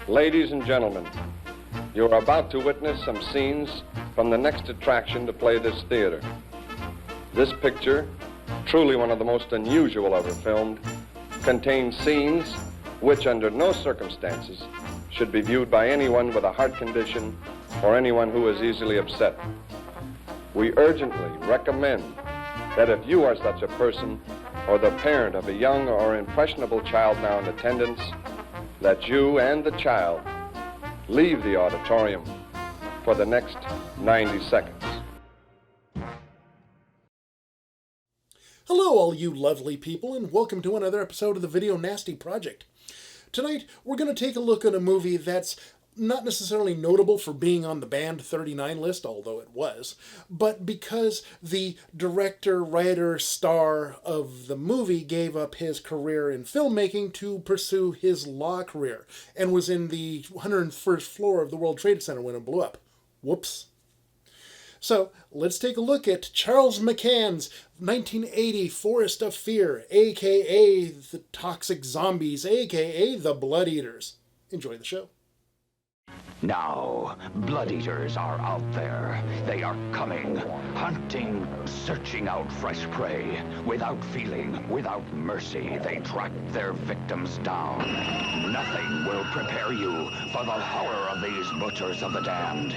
Ladies and gentlemen, you are about to witness some scenes from the next attraction to play this theater. This picture, truly one of the most unusual ever filmed, contains scenes which under no circumstances should be viewed by anyone with a heart condition or anyone who is easily upset. We urgently recommend that if you are such a person or the parent of a young or impressionable child now in attendance, that you and the child leave the auditorium for the next 90 seconds. Hello, all you lovely people, and welcome to another episode of the Video Nasty Project. Tonight, we're going to take a look at a movie that's not necessarily notable for being on the Banned 39 list, although it was, but because the director, writer, star of the movie gave up his career in filmmaking to pursue his law career, and was in the 101st floor of the World Trade Center when it blew up. Whoops. So, let's take a look at Charles McCann's 1980 Forest of Fear, a.k.a. The Toxic Zombies, a.k.a. The Blood Eaters. Enjoy the show. Now, blood eaters are out there. They are coming, hunting, searching out fresh prey. Without feeling, without mercy, they track their victims down. Nothing will prepare you for the horror of these butchers of the damned.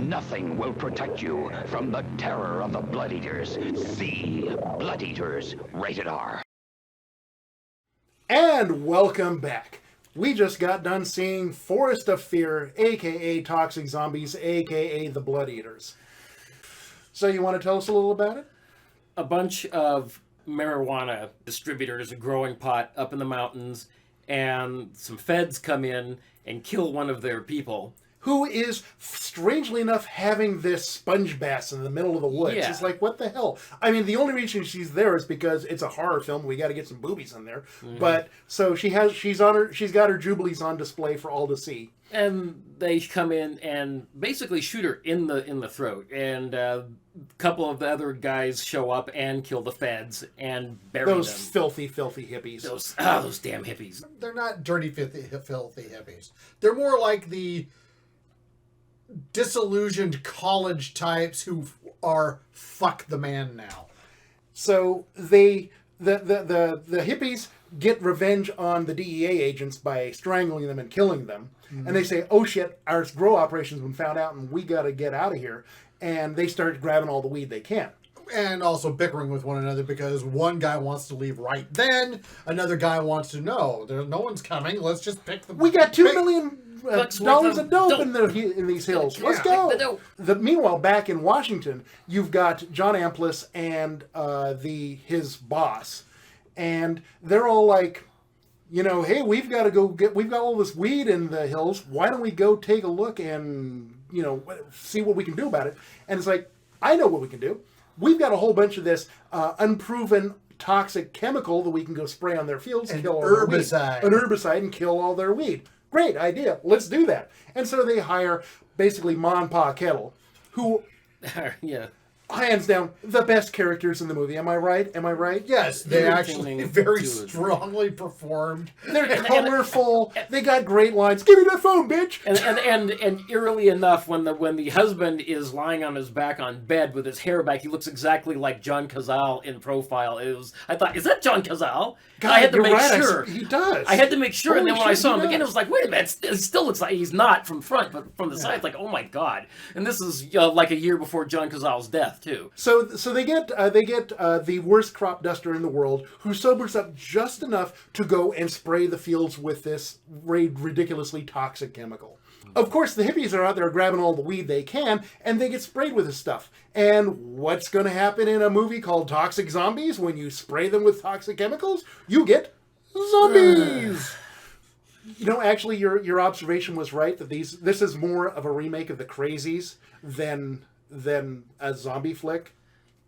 Nothing will protect you from the terror of the blood eaters. See Blood Eaters, rated R. And welcome back. We just got done seeing Forest of Fear, a.k.a. Toxic Zombies, a.k.a. The Blood Eaters. So you want to tell us a little about it? A bunch of marijuana distributors are growing pot up in the mountains, and some feds come in and kill one of their people. Who is, strangely enough, having this sponge bath in the middle of the woods. Yeah. It's like, what the hell? I mean, the only reason she's there is because it's a horror film. We got to get some boobies in there. Mm-hmm. But so she's got her jubilees on display for all to see. And they come in and basically shoot her in the throat. And a couple of the other guys show up and kill the feds and bury those them. Filthy, filthy hippies. Those damn hippies. They're not dirty, filthy hippies. They're more like the disillusioned college types who are fuck the man now. So the hippies get revenge on the DEA agents by strangling them and killing them. Mm-hmm. And they say, oh shit, our grow operation's been found out and we gotta get out of here. And they start grabbing all the weed they can. And also bickering with one another because one guy wants to leave right then, another guy wants to know. No one's coming, let's just pick the... We got $2 million dollars of dope in these hills. Let's go. Meanwhile, back in Washington, you've got John Amplas and his boss, and they're all like, hey, we've got all this weed in the hills. Why don't we go take a look and see what we can do about it? And it's like, I know what we can do. We've got a whole bunch of this unproven toxic chemical that we can go spray on their fields and kill all their weed. An herbicide and kill all their weed. Great idea. Let's do that. And so they hire basically Ma and Pa Kettle, who, hands down, the best characters in the movie. Am I right? Yes, they actually very strongly performed. They're colorful. They got great lines. Give me that phone, bitch. And eerily enough, when the husband is lying on his back on bed with his hair back, he looks exactly like John Cazale in profile. I thought, is that John Cazale? God, I had to make sure. He does. I had to make sure, Holy and then when I saw him shit, again, it was like, wait a minute, it still looks like he's not from front, but from the side, it's like, oh my god. And this is like a year before John Cazale's death too. So they get the worst crop duster in the world, who sobers up just enough to go and spray the fields with this ridiculously toxic chemical. Of course, the hippies are out there grabbing all the weed they can, and they get sprayed with this stuff. And what's going to happen in a movie called Toxic Zombies? When you spray them with toxic chemicals, you get zombies! Actually, your observation was right, that this is more of a remake of The Crazies than a zombie flick.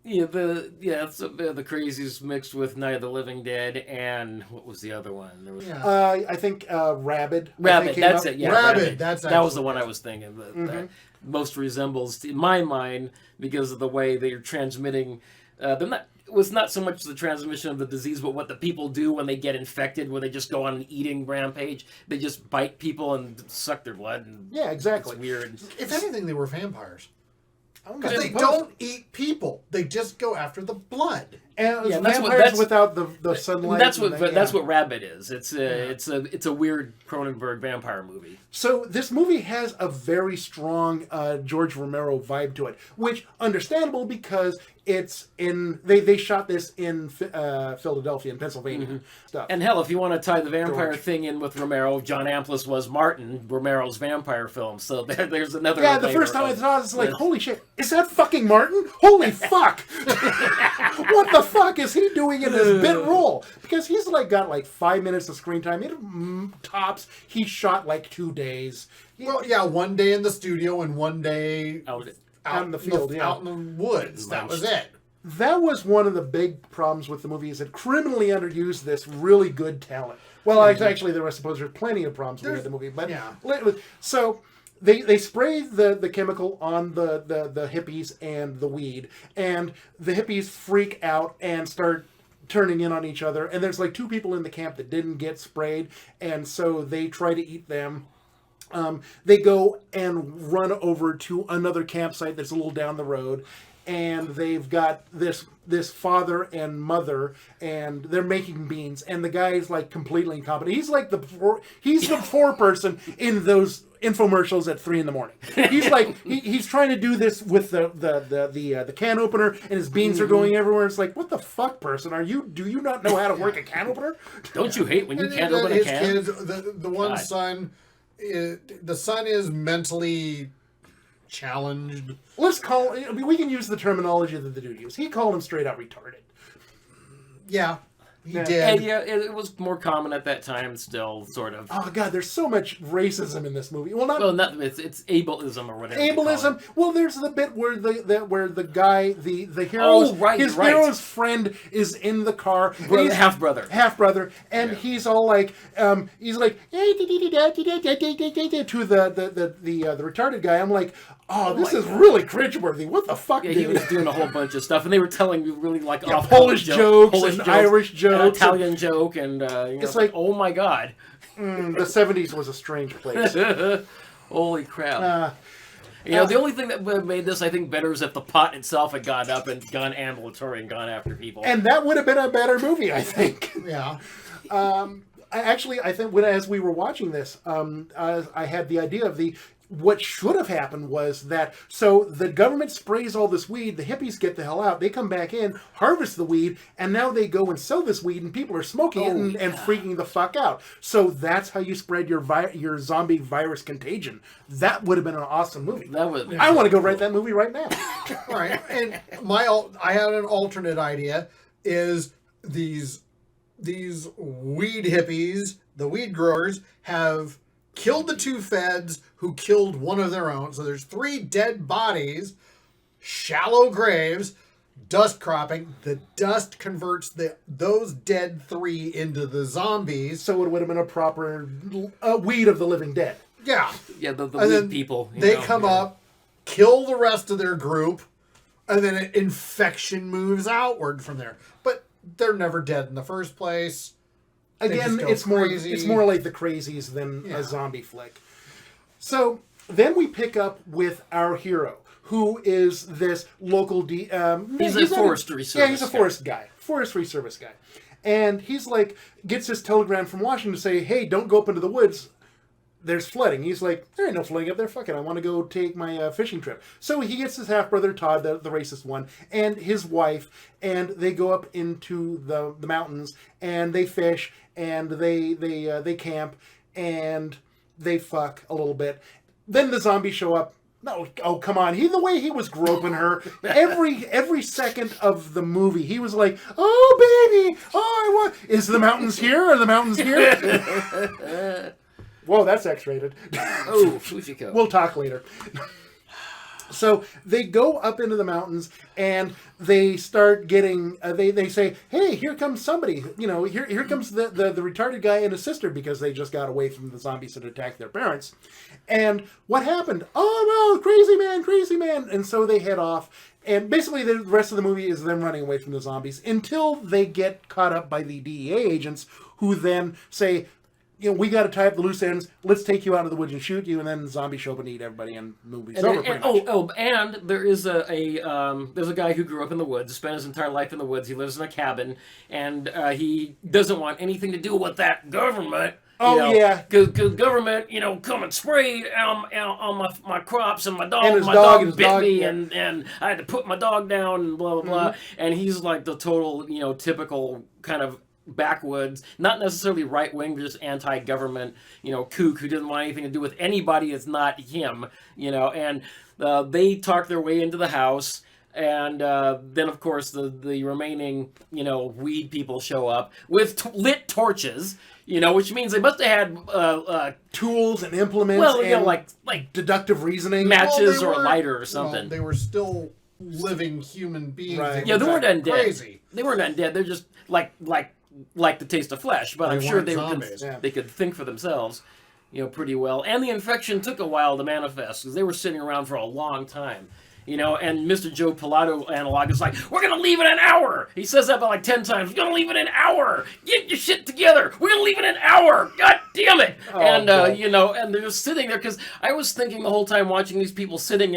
Yeah, it's the Crazies mixed with Night of the Living Dead, and what was the other one? There was, I think Rabid. Rabid, that's it. Yeah, Rabid. That was the one I was thinking. That most resembles, in my mind, because of the way they're transmitting It was not so much the transmission of the disease, but what the people do when they get infected, where they just go on an eating rampage. They just bite people and suck their blood. And Yeah, exactly. it's weird. If anything, they were vampires. I Because they don't eat people. They just go after the blood. And Yeah, vampires without the sunlight. That's and what the- that's what Rabbit is. It's a weird Cronenberg vampire movie. So this movie has a very strong George Romero vibe to it, which understandable because it's in they shot this in Philadelphia, in Pennsylvania. Stuff. And hell, if you want to tie the vampire George. thing in with Romero, John Amplas was Martin, Romero's vampire film. So there's another. Yeah, the layer first time I of saw it, it's like, this. holy shit, is that fucking Martin? Holy fuck! What the fuck is he doing in this bit role? Because he's like got like 5 minutes of screen time. Tops. He shot like 2 days. Well, yeah, one day in the studio and one day Out in the field, yeah. out in the woods. That was it. That was one of the big problems with the movie, is it criminally underused this really good talent. Well, actually, there was supposed plenty of problems with the movie, but yeah. So they spray the chemical on the hippies and the weed, and the hippies freak out and start turning in on each other. And there's like 2 people in the camp that didn't get sprayed, and so they try to eat them. They go and run over to another campsite that's a little down the road, and they've got this father and mother, and they're making beans, and the guy's like completely incompetent. He's like the poor person in those infomercials at 3 a.m. He's like he's trying to do this with the can opener, and his beans are going everywhere. It's like, what the fuck, person? Do you not know how to work a can opener? Don't you hate when you And can't open a his can? kids, the one God. son, the son is mentally challenged. Let's call. I mean, we can use the terminology that the dude used. He called him straight out retarded. Yeah, he Yeah. did. And yeah, it was more common at that time, still, sort of. Oh god, there's so much racism in this movie. Well, not Well, it's ableism or whatever. you call it. ableism. Well, there's the bit where the guy, the hero, Oh, right, his right. hero's friend is in the car, and Brother, he's- half-brother. half-brother, and he's all like, he's like, to the retarded guy. I'm like, oh, this is really cringeworthy. What the fuck, Yeah, dude? he was doing a whole bunch of stuff, and they were telling me really like Yeah, off Polish jokes and Irish an jokes Italian joke, and It's like- oh my god, The 70s was a strange place. holy crap! The only thing that would have made this, I think, better is if the pot itself had gone up and gone ambulatory and gone after people. And that would have been a better movie, I think. Yeah. I think as we were watching this, I had the idea of what should have happened was that, so the government sprays all this weed, the hippies get the hell out, they come back in, harvest the weed, and now they go and sell this weed, and people are smoking it and freaking the fuck out. So that's how you spread your zombie virus contagion. That would have been an awesome movie. That would. I want to go write that movie right now. All right. And I had an alternate idea is these weed hippies, the weed growers, have killed the 2 feds who killed one of their own. So there's 3 dead bodies, shallow graves, dust cropping. The dust converts those dead 3 into the zombies. So it would have been a proper weed of the living dead. Yeah. Yeah, the And then weed people. They come up, kill the rest of their group, and then infection moves outward from there. But they're never dead in the first place. Again, just go crazy. it's more like the Crazies than Yeah. a zombie flick. So then we pick up with our hero, who is this local He's a not forestry Yeah, he's a service forestry service guy, and he's like gets this telegram from Washington to say, "Hey, don't go up into the woods. There's flooding." He's like, "There ain't no flooding up there. Fuck it, I want to go take my fishing trip." So he gets his half brother Todd, the racist one, and his wife, and they go up into the mountains and they fish and they camp and they fuck a little bit. Then the zombies show up. No, oh come on! The way he was groping her every second of the movie, he was like, "Oh baby, oh is the mountains here? Are the mountains here?" Whoa, that's X-rated. Oh, Fujiko. We'll talk later. So they go up into the mountains and they start getting, they say, hey, here comes somebody. You know, here comes the retarded guy and his sister, because they just got away from the zombies that attacked their parents. And what happened? Oh, no, crazy man. And so they head off. And basically the rest of the movie is them running away from the zombies until they get caught up by the DEA agents, who then say, you know, we got to tie up the loose ends. Let's take you out of the woods and shoot you, and then the zombies show up and eat everybody, and the movie's over. And there is there's a guy who grew up in the woods, spent his entire life in the woods. He lives in a cabin, and he doesn't want anything to do with that government. Yeah, because government, come and spray on my crops, and my dog, bit me, and I had to put my dog down, and blah blah blah. And he's like the total, typical kind of backwoods, not necessarily right wing, but just anti-government, kook who didn't want anything to do with anybody that's not him, And they talk their way into the house. And then, of course, the remaining, weed people show up with lit torches, which means they must have had tools and implements. Well, and like deductive reasoning, matches or a lighter or something. Well, they were still living human beings. Right. Yeah, they weren't undead. Crazy. They weren't undead. They're just like the taste of flesh. But I'm sure they could think for themselves, pretty well. And the infection took a while to manifest because they were sitting around for a long time. And Mr. Joe Pilato analog is like, we're going to leave it an hour. He says that about like 10 times. We're going to leave it an hour. Get your shit together. We're going to leave it an hour. God damn it. And they're just sitting there, because I was thinking the whole time watching these people sitting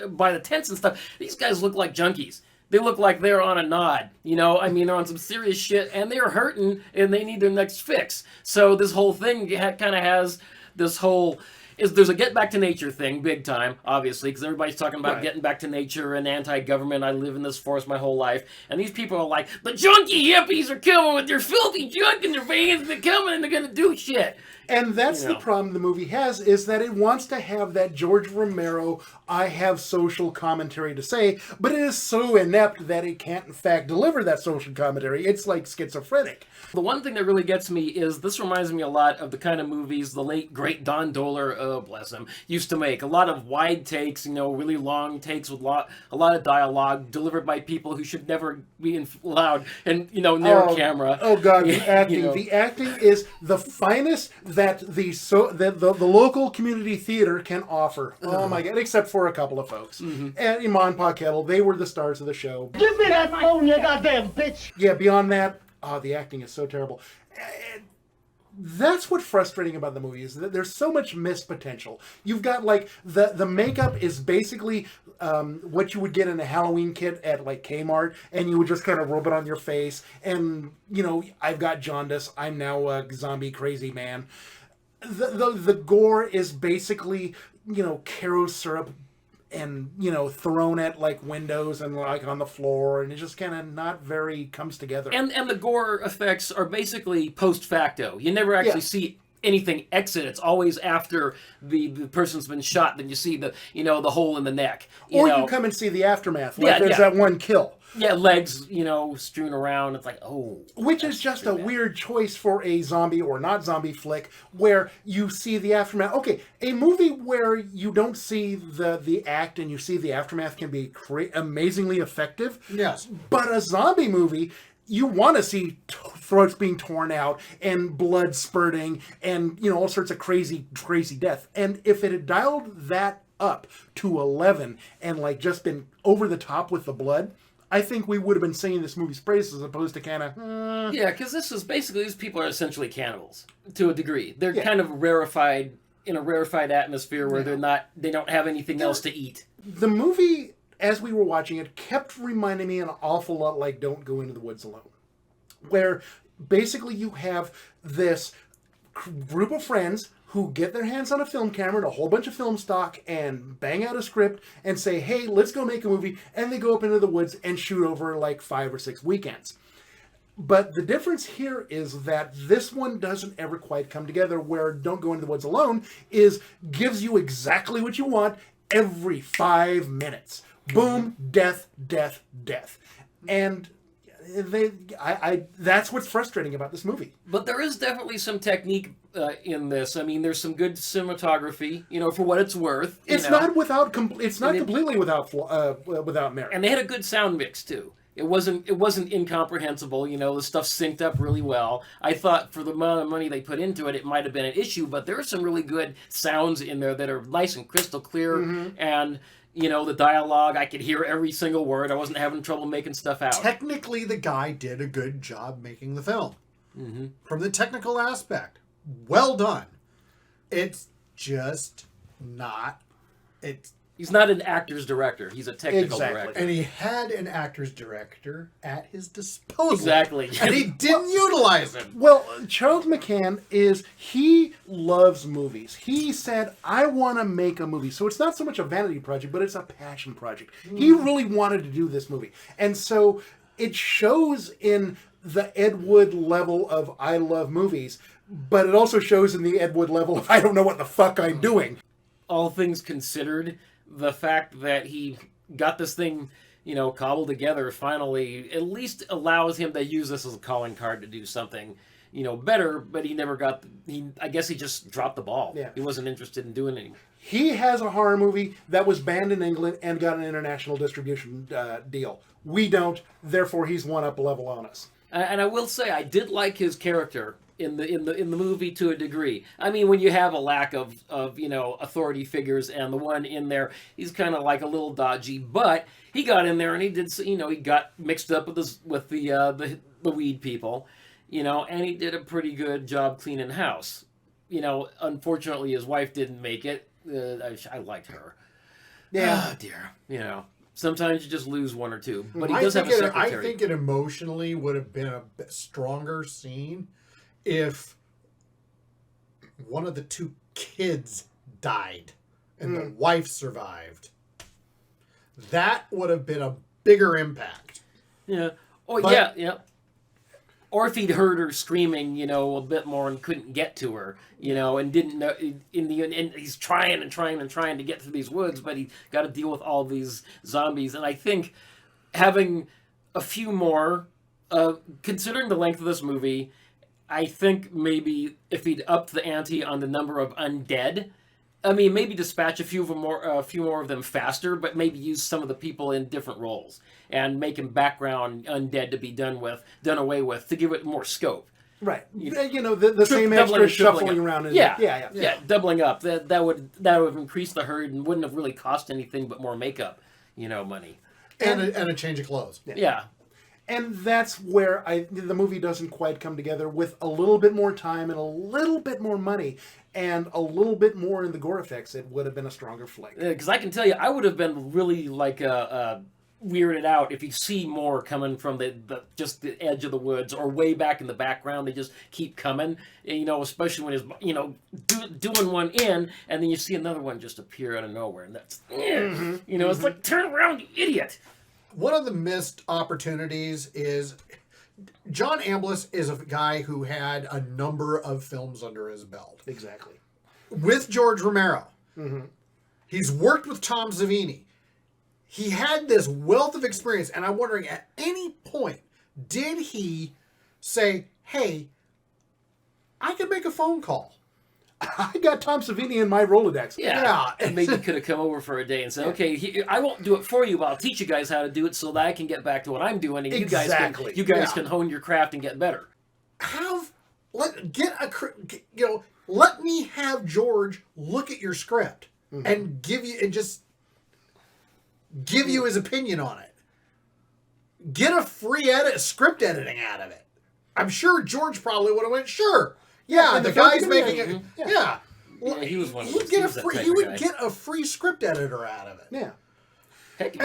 by the tents and stuff, these guys look like junkies. They look like they're on a nod, they're on some serious shit, and they're hurting, and they need their next fix. So this whole thing kind of has this whole... There's a get back to nature thing, big time, obviously, because everybody's talking about getting back to nature and anti-government. I live in this forest my whole life. And these people are like, the junkie hippies are coming with their filthy junk in their veins. They're coming and they're going to do shit. And that's the problem the movie has, is that it wants to have that George Romero, I have social commentary to say, but it is so inept that it can't, in fact, deliver that social commentary. It's like schizophrenic. The one thing that really gets me is this reminds me a lot of the kind of movies the late, great Don Dohler, oh, bless him, used to make. A lot of wide takes, really long takes with a lot of dialogue delivered by people who should never be allowed, and, near camera. Oh, God, the acting. The acting is the finest that the local community theater can offer. Oh, my God, except for a couple of folks. And Iman Paquettel, they were the stars of the show. Give me that phone, you goddamn bitch! Yeah, beyond that, the acting is so terrible. That's what's frustrating about the movie, is that there's so much missed potential. You've got, like, the makeup is basically what you would get in a Halloween kit at, like, Kmart, and you would just kind of rub it on your face, and, I've got jaundice, I'm now a zombie crazy man. The gore is basically, Karo syrup and, thrown at, like, windows and, like, on the floor, and it just kind of not very comes together. And the gore effects are basically post facto. You never actually see anything exit. It's always after the person's been shot, then you see the hole in the neck. You come and see the aftermath. Like there's that one kill. Yeah, legs, strewn around. It's like, oh. Which is just a weird choice for a zombie or not zombie flick, where you see the aftermath. Okay, a movie where you don't see the act and you see the aftermath can be amazingly effective. Yes. But a zombie movie, you want to see throats being torn out and blood spurting and, all sorts of crazy death. And if it had dialed that up to 11 and, like, just been over the top with the blood, I think we would have been singing this movie's praises as opposed to kind of... Yeah, because these people are essentially cannibals to a degree. They're kind of rarefied, in a rarefied atmosphere where they don't have anything else to eat. The movie, as we were watching it, kept reminding me an awful lot like Don't Go Into the Woods Alone, where basically you have this group of friends who get their hands on a film camera and a whole bunch of film stock and bang out a script and say, hey, let's go make a movie. And they go up into the woods and shoot over like 5 or 6 weekends. But the difference here is that this one doesn't ever quite come together, where Don't Go Into the Woods Alone gives you exactly what you want every 5 minutes. Boom, death, death, death. And that's what's frustrating about this movie. But there is definitely some technique in this. I mean, there's some good cinematography, for what it's worth. It's not without. It's not completely without merit. And they had a good sound mix too. It wasn't incomprehensible. The stuff synced up really well. I thought for the amount of money they put into it, it might have been an issue, but there are some really good sounds in there that are nice and crystal clear, and. The dialogue, I could hear every single word. I wasn't having trouble making stuff out. Technically, the guy did a good job making the film. Mm-hmm. From the technical aspect, well done. It's just not... He's not an actor's director. He's a technical director. And he had an actor's director at his disposal. Exactly. And he didn't utilize him. Well, Charles McCann he loves movies. He said, I want to make a movie. So it's not so much a vanity project, but it's a passion project. He really wanted to do this movie. And so it shows in the Ed Wood level of I love movies, but it also shows in the Ed Wood level of I don't know what the fuck I'm doing. All things considered, the fact that he got this thing, cobbled together finally at least allows him to use this as a calling card to do something, better, but he never got, I guess he just dropped the ball. Yeah. He wasn't interested in doing anything. He has a horror movie that was banned in England and got an international distribution deal. We don't, therefore he's one up level on us. And I will say, I did like his character in the movie to a degree. I mean, when you have a lack of authority figures, and the one in there, he's kind of like a little dodgy, but he got in there and he did, he got mixed up with the weed people, and he did a pretty good job cleaning house. Unfortunately, his wife didn't make it. I liked her. Yeah, dear. Sometimes you just lose one or two, but he does have a secretary. I think it emotionally would have been a stronger scene if one of the two kids died and the wife survived. That would have been a bigger impact. Yeah. Oh, yeah. Or if he'd heard her screaming, a bit more and couldn't get to her, and didn't know and he's trying to get through these woods, but he got to deal with all these zombies. And I think having a few more, considering the length of this movie, I think maybe if he'd upped the ante on the number of undead, I mean, maybe dispatch a few more of them faster, but maybe use some of the people in different roles and make him background undead to be done away with, to give it more scope. Right. The same extra shuffling around. Yeah. Doubling up. That would have increased the herd and wouldn't have really cost anything but more makeup, money. And a change of clothes. Yeah. And that's where the movie doesn't quite come together. With a little bit more time and a little bit more money and a little bit more in the gore effects, it would have been a stronger flick. Because I can tell you, I would have been really weirded out if you see more coming from just the edge of the woods or way back in the background. They just keep coming, especially when he's doing one in, and then you see another one just appear out of nowhere, and that's it's like, turn around, you idiot. One of the missed opportunities is John Ambles is a guy who had a number of films under his belt. Exactly. With George Romero. Mm-hmm. He's worked with Tom Savini. He had this wealth of experience, and I'm wondering, at any point, did he say, hey, I could make a phone call? I got Tom Savini in my Rolodex. Yeah. And maybe could have come over for a day and said, okay, I won't do it for you, but I'll teach you guys how to do it so that I can get back to what I'm doing, and you guys can hone your craft and get better. Let me have George look at your script and give you his opinion on it. Get a free script editing out of it. I'm sure George probably would have went, sure. Yeah, the guy's making it. Yeah. He was one of He those. would get a free script editor out of it. Yeah. Heck,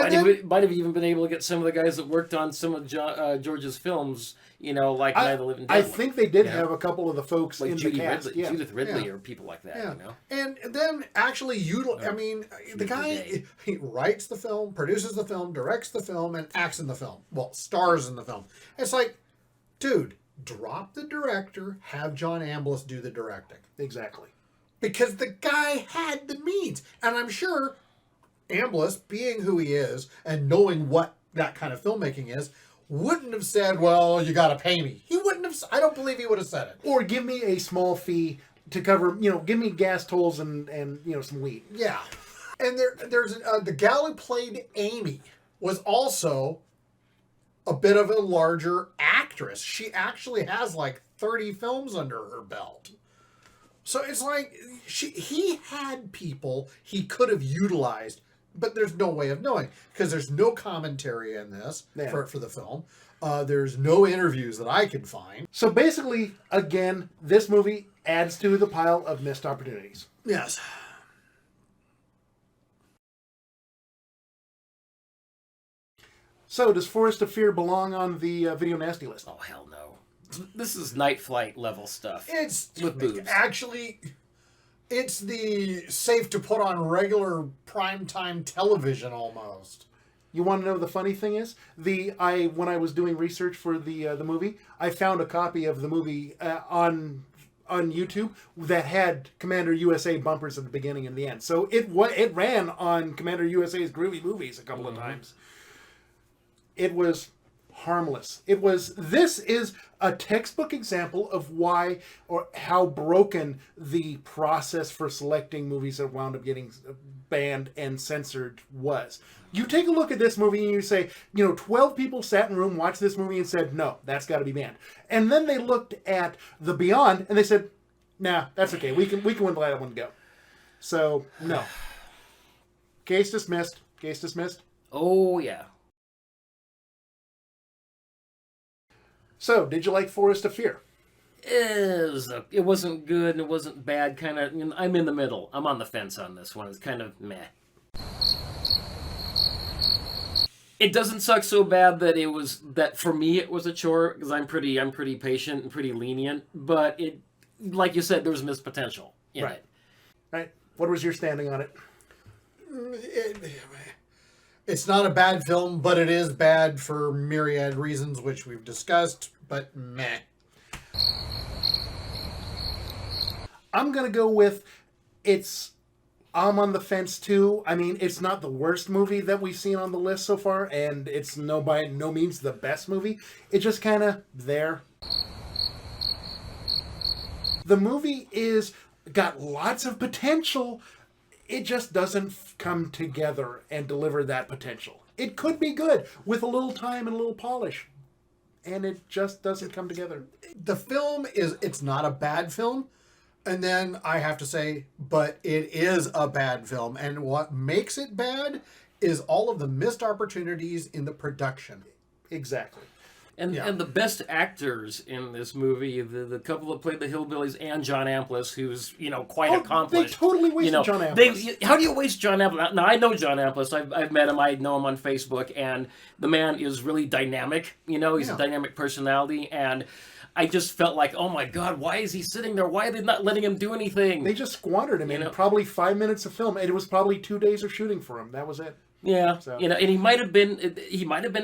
might have even been able to get some of the guys that worked on some of George's films, like Night of the Living Dead. I think they did have a couple of the folks like in Judy the cast. Ridley, Judith Ridley or people like that, And then actually, the guy, he writes the film, produces the film, directs the film, and acts in the film. Well, stars in the film. It's like, dude, drop the director, have John Ambles do the directing. Exactly. Because the guy had the means. And I'm sure Ambles, being who he is and knowing what that kind of filmmaking is, wouldn't have said, well, you got to pay me. He wouldn't have, I don't believe he would have said it. Or give me a small fee to cover, give me gas tolls and some weed. Yeah. And there's the gal who played Amy was also a bit of a larger actress. She actually has like 30 films under her belt. So it's like he had people he could have utilized, but there's no way of knowing because there's no commentary in this for the film. There's no interviews that I can find. So basically, again, this movie adds to the pile of missed opportunities. Yes. So does Forest of Fear belong on the Video Nasty list? Oh, hell no. This is Night Flight level stuff. It's with boobs. Actually, it's the safe to put on regular primetime television almost. You want to know the funny thing is? When I was doing research for the movie, I found a copy of the movie on YouTube that had Commander USA bumpers at the beginning and the end. So it ran on Commander USA's Groovy Movies a couple of times. It was harmless. This is a textbook example of why or how broken the process for selecting movies that wound up getting banned and censored was. You take a look at this movie and you say, 12 people sat in a room, watched this movie and said, no, that's got to be banned. And then they looked at The Beyond and they said, nah, that's okay. We can let that one go. So, no. Case dismissed. Case dismissed. Oh, yeah. So, did you like Forest of Fear? It wasn't good and it wasn't bad. Kind of, I'm in the middle. I'm on the fence on this one. It's kind of meh. It doesn't suck so bad that for me it was a chore because I'm pretty patient and pretty lenient. But it, like you said, there was missed potential in it. Right. What was your standing on it? It's not a bad film, but it is bad for myriad reasons, which we've discussed, but meh. I'm going to go with I'm on the fence too. I mean, it's not the worst movie that we've seen on the list so far, and it's by no means the best movie. It's just kind of there. The movie got lots of potential. It just doesn't come together and deliver that potential. It could be good with a little time and a little polish, and it just doesn't come together. The film it's not a bad film, and then I have to say, but it is a bad film, and what makes it bad is all of the missed opportunities in the production. Exactly. And the best actors in this movie, the couple that played the hillbillies and John Amplas, who's quite accomplished. They totally wasted John Amplas. How do you waste John Amplas? Now I know John Amplas. I've met him. I know him on Facebook, and the man is really dynamic. He's a dynamic personality, and I just felt like, oh my God, why is he sitting there? Why are they not letting him do anything? They just squandered him in probably 5 minutes of film, and it was probably 2 days of shooting for him. That was it. Yeah, so. And he might have been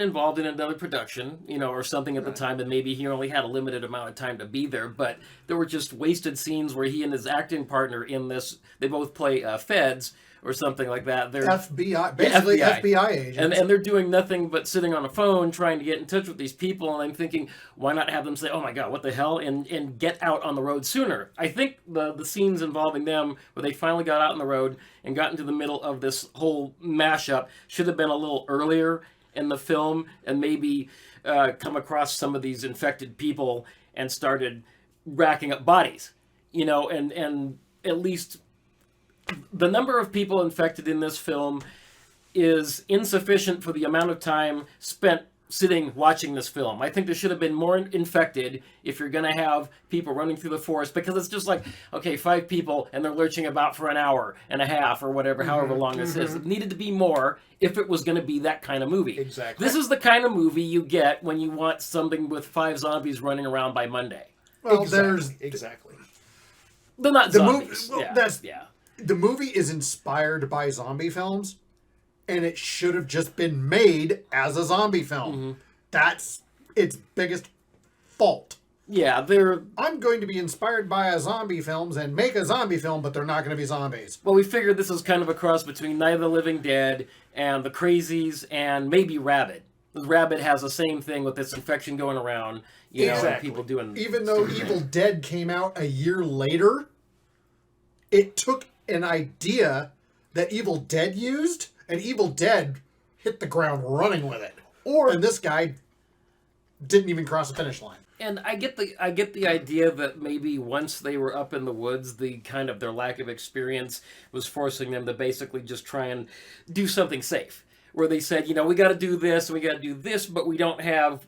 involved in another production, or something at the time, and maybe he only had a limited amount of time to be there. But there were just wasted scenes where he and his acting partner in this, they both play feds or something like that. They're FBI, basically FBI agents, and they're doing nothing but sitting on a phone trying to get in touch with these people. And I'm thinking, why not have them say, "Oh my God, what the hell?" and get out on the road sooner. I think the scenes involving them where they finally got out on the road and got into the middle of this whole mashup should have been a little earlier in the film, and maybe come across some of these infected people and started racking up bodies, and at least the number of people infected in this film is insufficient for the amount of time spent sitting watching this film. I think there should have been more infected if you're going to have people running through the forest, because it's just like, okay, 5 people and they're lurching about for an hour and a half or whatever, however long this is. It needed to be more if it was going to be that kind of movie. Exactly. This is the kind of movie you get when you want something with 5 zombies running around by Monday. Well, exactly. They're not zombies. The movie is inspired by zombie films, and it should have just been made as a zombie film. That's its biggest fault. Yeah, I'm going to be inspired by a zombie films and make a zombie film, but they're not going to be zombies. Well, we figured this is kind of a cross between Night of the Living Dead and The Crazies and maybe Rabid. The Rabbit has the same thing with this infection going around, you know, and people doing... Even though Evil Dead came out a year later, it took an idea that Evil Dead used, and Evil Dead hit the ground running with it. And this guy didn't even cross the finish line. And I get the idea that maybe once they were up in the woods, the kind of their lack of experience was forcing them to basically just try and do something safe. Where they said, you know, we got to do this and we got to do this, but we don't have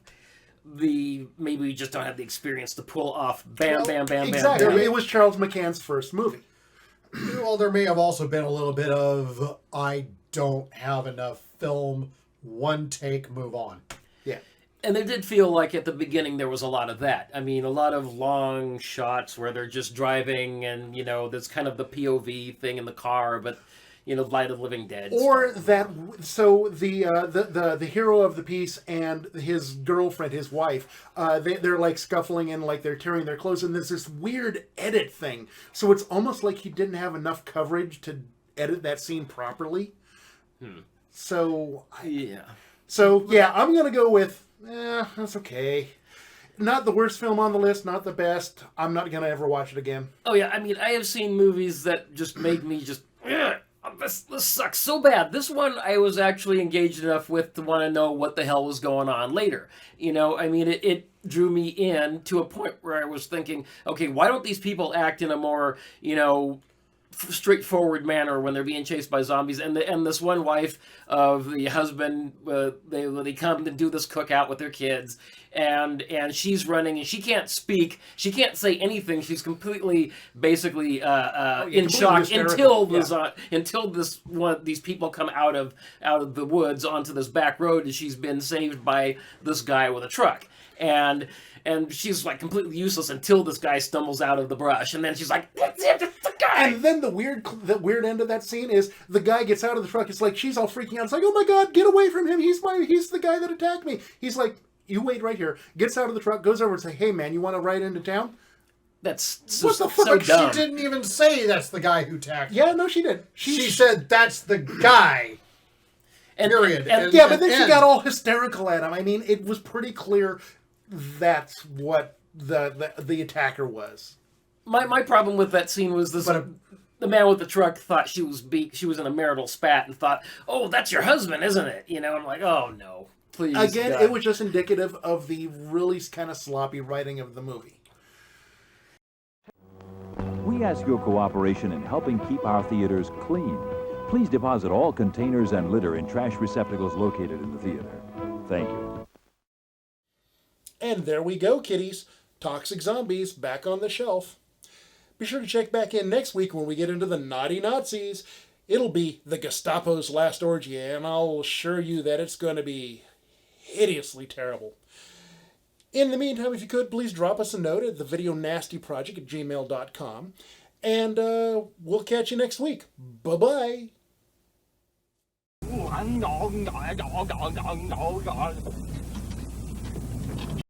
maybe we just don't have the experience to pull off bam, exactly. bam. It was Charles McCann's first movie. Well, there may have also been a little bit of, I don't have enough film, one take, move on. Yeah. And it did feel like at the beginning there was a lot of that. I mean, a lot of long shots where they're just driving and, you know, there's kind of the POV thing in the car, but, you know, Light of the Living Dead. Or that, so the hero of the piece and his girlfriend, his wife, they're like scuffling and like they're tearing their clothes, and there's this weird edit thing. So it's almost like he didn't have enough coverage to edit that scene properly. So, yeah, I'm going to go with, that's okay. Not the worst film on the list, not the best. I'm not going to ever watch it again. Oh, yeah, I mean, I have seen movies that just made me just, this sucks so bad. This one I was actually engaged enough with to want to know what the hell was going on later. You know, I mean, it drew me in to a point where I was thinking, okay, why don't these people act in a more, you know, straightforward manner when they're being chased by zombies? And this one wife of the husband, they come to do this cookout with their kids, and she's running and she can't speak, she can't say anything, she's completely basically in shock until these people come out of the woods onto this back road, and she's been saved by this guy with a truck. And she's like completely useless until this guy stumbles out of the brush, and then she's like, "That's it, it's the guy." And then the weird end of that scene is the guy gets out of the truck. It's like she's all freaking out. It's like, "Oh my God, get away from him! He's the guy that attacked me." He's like, "You wait right here." Gets out of the truck, goes over and say, "Hey man, you want to ride into town?" That's so, what the fuck? So dumb. She didn't even say that's the guy who attacked me. Yeah, no, she did. She said that's the guy. Period. But then she got all hysterical at him. I mean, it was pretty clear that's what the attacker was. My problem with that scene was this: the man with the truck thought she was in a marital spat and thought, "Oh, that's your husband, isn't it?" You know, I'm like, "Oh no, please." Again, God. It was just indicative of the really kind of sloppy writing of the movie. We ask your cooperation in helping keep our theaters clean. Please deposit all containers and litter in trash receptacles located in the theater. Thank you. And there we go, kiddies. Toxic Zombies back on the shelf. Be sure to check back in next week when we get into the Naughty Nazis. It'll be the Gestapo's last orgy, and I'll assure you that it's going to be hideously terrible. In the meantime, if you could, please drop us a note at thevideonastyproject@gmail.com. And we'll catch you next week. Bye-bye.